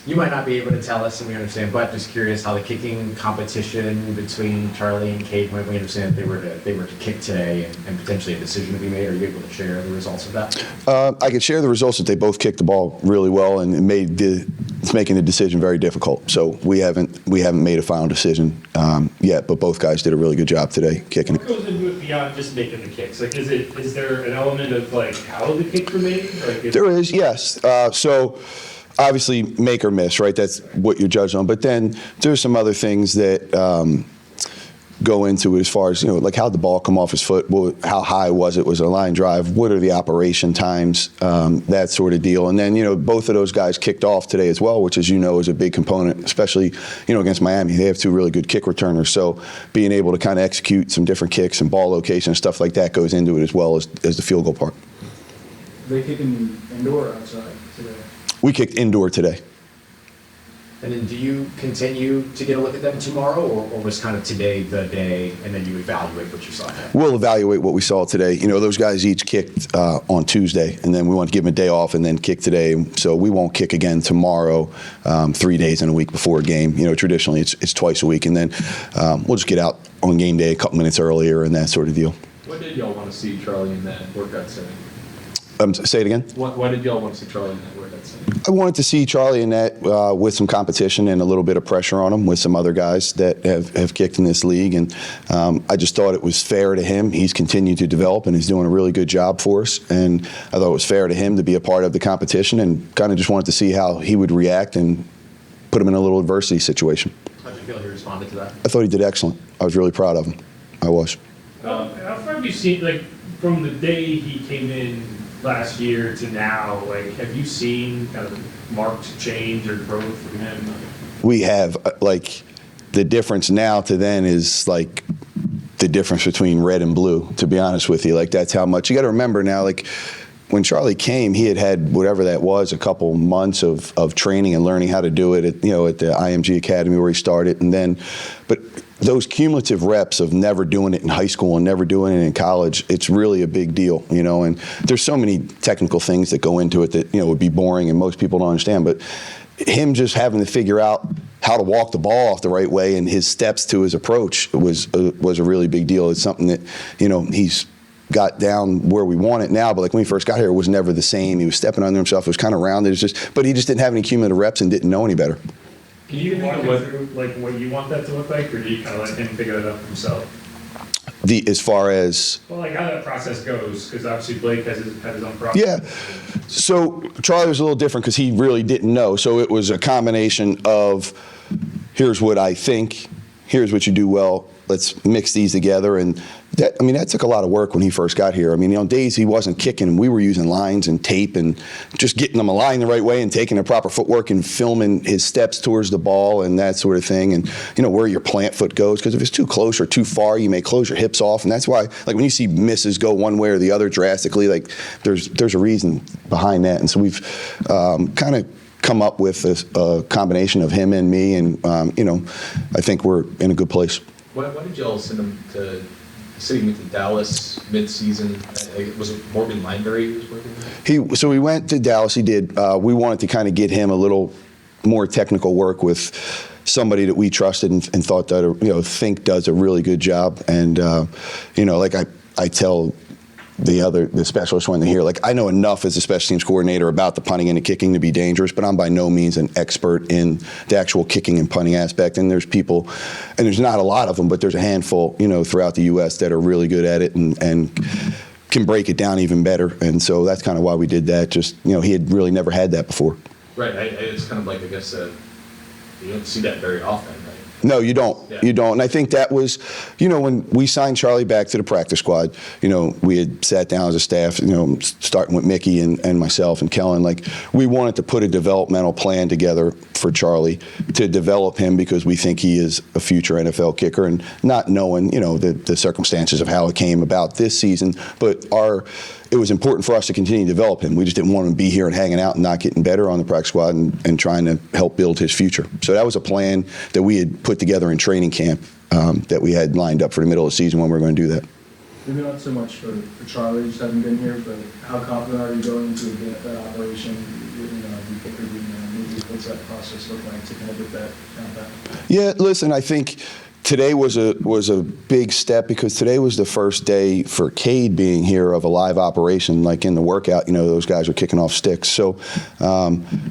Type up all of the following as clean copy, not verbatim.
You might not be able to tell us, and we understand, but just curious how the kicking competition between Charlie and Cade went. We understand that they were to kick today and potentially a decision to be made. Are you able to share the results of that? I could share the results that they both kicked the ball really well, and it's making the decision very difficult. So we haven't made a final decision yet, but both guys did a really good job today kicking it. What goes into it beyond just making the kicks? Like, is there an element of like how the kicks were made? Like, there is, yes. So obviously make or miss, right? That's what you're judged on. But then there's some other things that go into it as far as, like how'd the ball come off his foot? How high was it? Was it a line drive? What are the operation times? That sort of deal. And then, both of those guys kicked off today as well, which, as you know, is a big component, especially, against Miami. They have two really good kick returners. So being able to kind of execute some different kicks and ball location and stuff like that goes into it as well as the field goal part. They kicking indoor or outside today? We kicked indoor today. And then do you continue to get a look at them tomorrow, or was kind of today the day, and then you evaluate what you saw today? We'll evaluate what we saw today. Those guys each kicked on Tuesday, and then we want to give them a day off and then kick today. So we won't kick again tomorrow, 3 days in a week before a game. Traditionally it's twice a week, and then we'll just get out on game day a couple minutes earlier and that sort of deal. What did y'all want to see Charlie in that workout setting? Say it again? Why did y'all want to see Charlie in that workout setting? I wanted to see Charlie in that with some competition and a little bit of pressure on him with some other guys that have kicked in this league. And I just thought it was fair to him. He's continued to develop and he's doing a really good job for us. And I thought it was fair to him to be a part of the competition, and kind of just wanted to see how he would react and put him in a little adversity situation. How did you feel he responded to that? I thought he did excellent. I was really proud of him. I was. how far have you seen, like, from the day he came in last year to now, like, have you seen kind of marked change or growth from him? We have, the difference now to then is like the difference between red and blue, to be honest with you. That's how much. You got to remember now, when Charlie came, he had whatever that was, a couple months of training and learning how to do it at the IMG Academy where he started. And then, but those cumulative reps of never doing it in high school and never doing it in college, it's really a big deal, and there's so many technical things that go into it that, would be boring and most people don't understand. But him just having to figure out how to walk the ball off the right way and his steps to his approach was a really big deal. It's something that, he's got down where we want it now, but when he first got here, it was never the same. He was stepping under himself. It was kind of rounded. But he just didn't have any cumulative reps and didn't know any better. Can you walk him through what you want that to look like, or do you kind of let him figure that out for himself? As far as how that process goes, because obviously Blake has his own process. Yeah. So Charlie was a little different because he really didn't know. So it was a combination of here's what I think, here's what you do well. Let's mix these together. And that took a lot of work when he first got here. On days he wasn't kicking, we were using lines and tape and just getting them aligned the right way and taking the proper footwork and filming his steps towards the ball and that sort of thing. And, where your plant foot goes, because if it's too close or too far, you may close your hips off. And that's why, when you see misses go one way or the other drastically, there's a reason behind that. And so we've kind of come up with a combination of him and me. And, I think we're in a good place. Why did y'all send him to sitting with Dallas mid-season? Was it Morgan Lineberry who was working with? So we went to Dallas. He did. We wanted to kind of get him a little more technical work with somebody that we trusted and thought that think does a really good job. And I tell the specialist when they're here, I know enough as a special teams coordinator about the punting and the kicking to be dangerous, but I'm by no means an expert in the actual kicking and punting aspect. And there's people, and there's not a lot of them, but there's a handful, throughout the U.S. that are really good at it and can break it down even better. And so that's kind of why we did that. Just, he had really never had that before. Right. It's kind of I guess, you don't see that very often, right? No, you don't. Yeah. You don't. And I think that was, when we signed Charlie back to the practice squad, we had sat down as a staff, starting with Mickey and myself and Kellen, we wanted to put a developmental plan together for Charlie to develop him because we think he is a future NFL kicker, and not knowing, the circumstances of how it came about this season, but it was important for us to continue to develop him. We just didn't want him to be here and hanging out and not getting better on the practice squad and trying to help build his future. So that was a plan that we had put together in training camp that we had lined up for the middle of the season when we were going to do that. Maybe not so much for Charlie, just having been here, but how confident are you going into that operation, the kicker being maybe does that process look like to kind of get that down back? Yeah, listen, I think today was a big step because today was the first day for Cade being here of a live operation. Like in the workout, those guys were kicking off sticks. So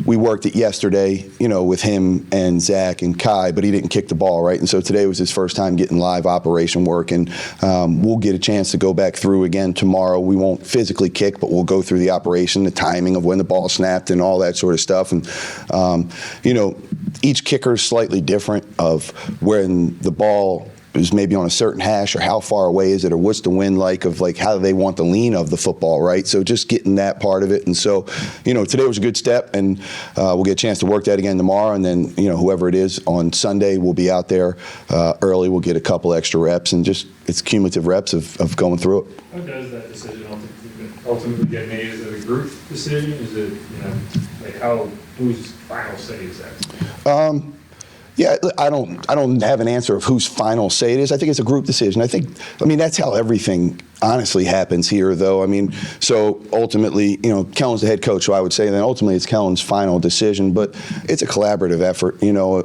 we worked it yesterday, with him and Zach and Kai, but he didn't kick the ball, right? And so today was his first time getting live operation work, and we'll get a chance to go back through again tomorrow. We won't physically kick, but we'll go through the operation, the timing of when the ball snapped and all that sort of stuff. And, each kicker is slightly different of when the ball is maybe on a certain hash or how far away is it or what's the wind like of like how they want the lean of the football, right? So just getting that part of it. And so, today was a good step, and we'll get a chance to work that again tomorrow. And then, whoever it is on Sunday will be out there early. We'll get a couple extra reps, and just it's cumulative reps of going through it. How does that decision ultimately get made? Is it a group decision? Is it, whose final say is that? Yeah, I don't have an answer of whose final say it is. I think it's a group decision. That's how everything honestly happens here, though. So ultimately, Kellen's the head coach, so I would say then ultimately it's Kellen's final decision, but it's a collaborative effort,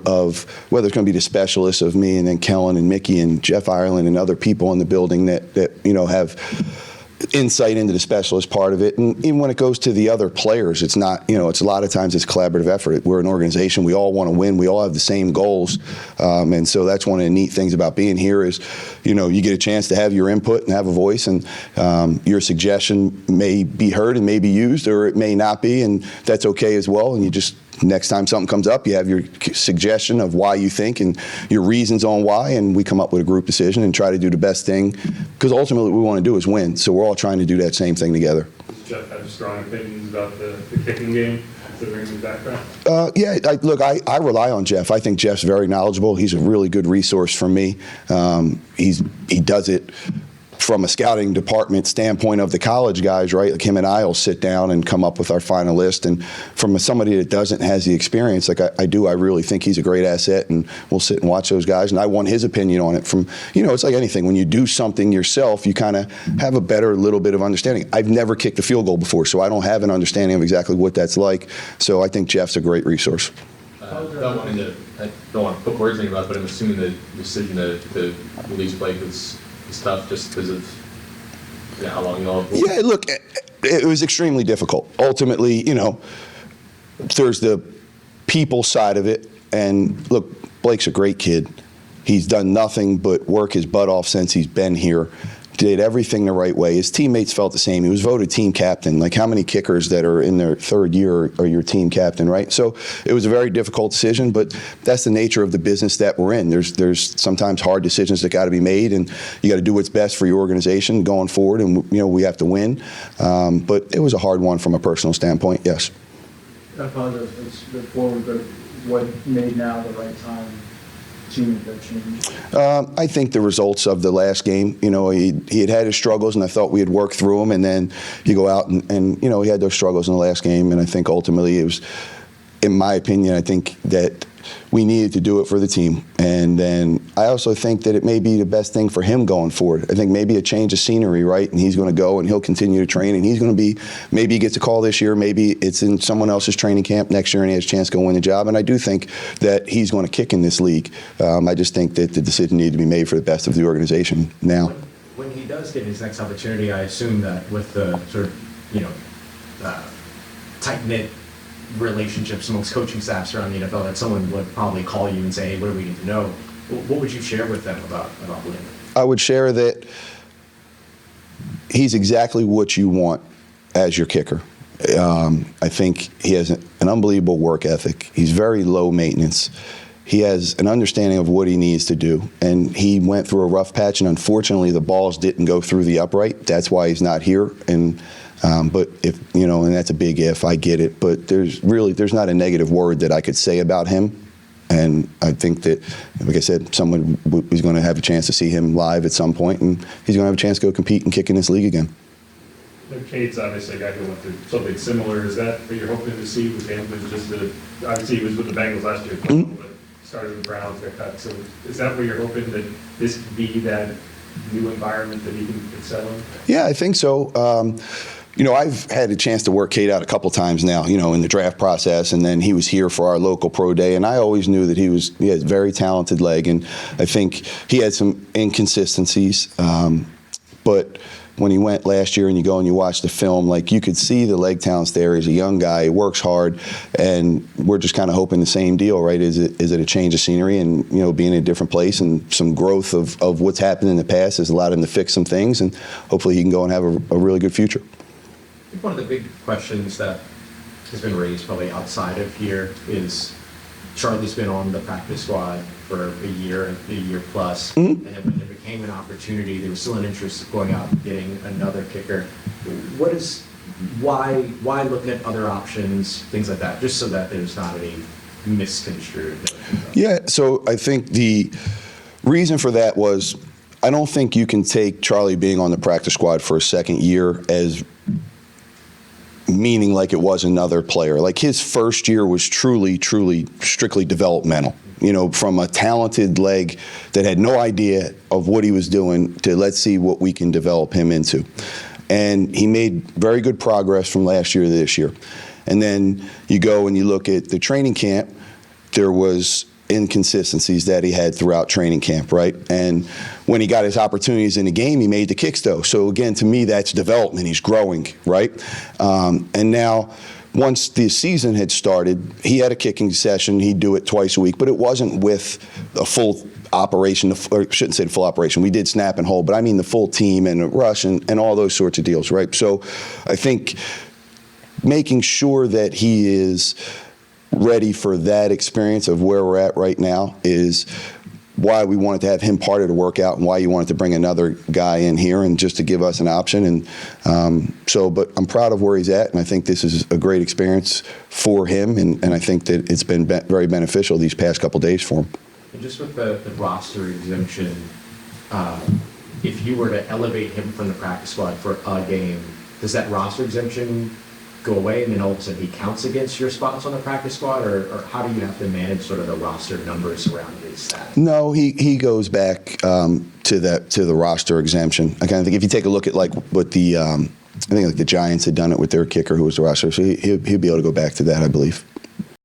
of whether it's going to be the specialists of me and then Kellen and Mickey and Jeff Ireland and other people in the building that have insight into the specialist part of it. And even when it goes to the other players, it's not, it's a lot of times it's collaborative effort. We're an organization. We all want to win. We all have the same goals. And so that's one of the neat things about being here is, you get a chance to have your input and have a voice, and your suggestion may be heard and may be used, or it may not be, and that's okay as well. And you just, next time something comes up, you have your suggestion of why you think and your reasons on why, and we come up with a group decision and try to do the best thing, because ultimately what we want to do is win. So we're all trying to do that same thing together. Does Jeff have strong opinions about the kicking game, considering his background? I rely on Jeff. I think Jeff's very knowledgeable. He's a really good resource for me. He does it from a scouting department standpoint of the college guys, right? Like him and I will sit down and come up with our final list. And from somebody that doesn't has the experience, like I really think he's a great asset, and we'll sit and watch those guys. And I want his opinion on it. From, it's like anything. When you do something yourself, you kind of have a better little bit of understanding. I've never kicked a field goal before, so I don't have an understanding of exactly what that's like. So I think Jeff's a great resource. I don't want to put words in your mouth, but I'm assuming the decision to release Blake was tough just because of how long you all have worked. Yeah, look, it was extremely difficult. Ultimately, there's the people side of it, and look, Blake's a great kid. He's done nothing but work his butt off since he's been here. Did everything the right way. His teammates felt the same. He was voted team captain. Like, how many kickers that are in their third year are your team captain, right? So it was a very difficult decision, but that's the nature of the business that we're in. There's sometimes hard decisions that got to be made, and you got to do what's best for your organization going forward, and we have to win. But it was a hard one from a personal standpoint, yes. I apologize before we go, what made now the right time to make that change? I think the results of the last game, he had his struggles, and I thought we had worked through them, and then you go out and he had those struggles in the last game, and I think ultimately it was, in my opinion, I think that we needed to do it for the team. And then I also think that it may be the best thing for him going forward. I think maybe a change of scenery, right? And he's going to go and he'll continue to train, and he's going to be, maybe he gets a call this year, maybe it's in someone else's training camp next year and he has a chance to go win the job. And I do think that he's going to kick in this league. I just think that the decision needed to be made for the best of the organization now. When he does get his next opportunity, I assume that with the sort of, tight-knit relationships amongst coaching staffs around the NFL, that someone would probably call you and say, hey, what do we need to know? What would you share with them about Blake? I would share that he's exactly what you want as your kicker. I think he has an unbelievable work ethic. He's very low maintenance. He has an understanding of what he needs to do. And he went through a rough patch, and unfortunately the balls didn't go through the upright. That's why he's not here. And but if, and that's a big if, I get it. But there's not a negative word that I could say about him. And I think that, like I said, someone is going to have a chance to see him live at some point, and he's going to have a chance to go compete and kick in this league again. Cade's obviously a guy who went through something similar. Is that what you're hoping to see with him? Obviously he was with the Bengals last year, but started with the Browns, got cut. So is that where you're hoping that this could be that new environment that he can excel in? Yeah, I think so. I've had a chance to work Cade out a couple times now, in the draft process, and then he was here for our local pro day, and I always knew that he had a very talented leg, and I think he had some inconsistencies, but when he went last year and you go and you watch the film, like you could see the leg talents there. He's a young guy, he works hard, and we're just kind of hoping the same deal, right? Is it a change of scenery and, being in a different place and some growth of what's happened in the past has allowed him to fix some things, and hopefully he can go and have a really good future. I think one of the big questions that has been raised probably outside of here is Charlie's been on the practice squad for a year plus, and then when there became an opportunity, there was still an interest of going out and getting another kicker. Why look at other options, things like that, just so that there's not any misconstrued? Yeah, so I think the reason for that was I don't think you can take Charlie being on the practice squad for a second year as meaning like it was another player. Like his first year was truly, strictly developmental. From a talented leg that had no idea of what he was doing to let's see what we can develop him into. And he made very good progress from last year to this year. And then you go and you look at the training camp, there was inconsistencies that he had throughout training camp, right? And when he got his opportunities in the game, he made the kicks though. So again, to me, that's development. He's growing, right? And now, once the season had started, he had a kicking session. He'd do it twice a week, but it wasn't with a full operation, or I shouldn't say the full operation. We did snap and hold, but I mean the full team and a rush and all those sorts of deals, right? So I think making sure that he is ready for that experience of where we're at right now is why we wanted to have him part of the workout and why you wanted to bring another guy in here and just to give us an option. And but I'm proud of where he's at, and I think this is a great experience for him, and I think that it's been very beneficial these past couple days for him. And just with the roster exemption, if you were to elevate him from the practice squad for a game, does that roster exemption go away and then all of a sudden he counts against your spots on the practice squad, or how do you have to manage sort of the roster numbers around his stats? No, he goes back to the roster exemption. I kind of think if you take a look at like what I think like the Giants had done it with their kicker who was the roster, so he'll be able to go back to that, I believe.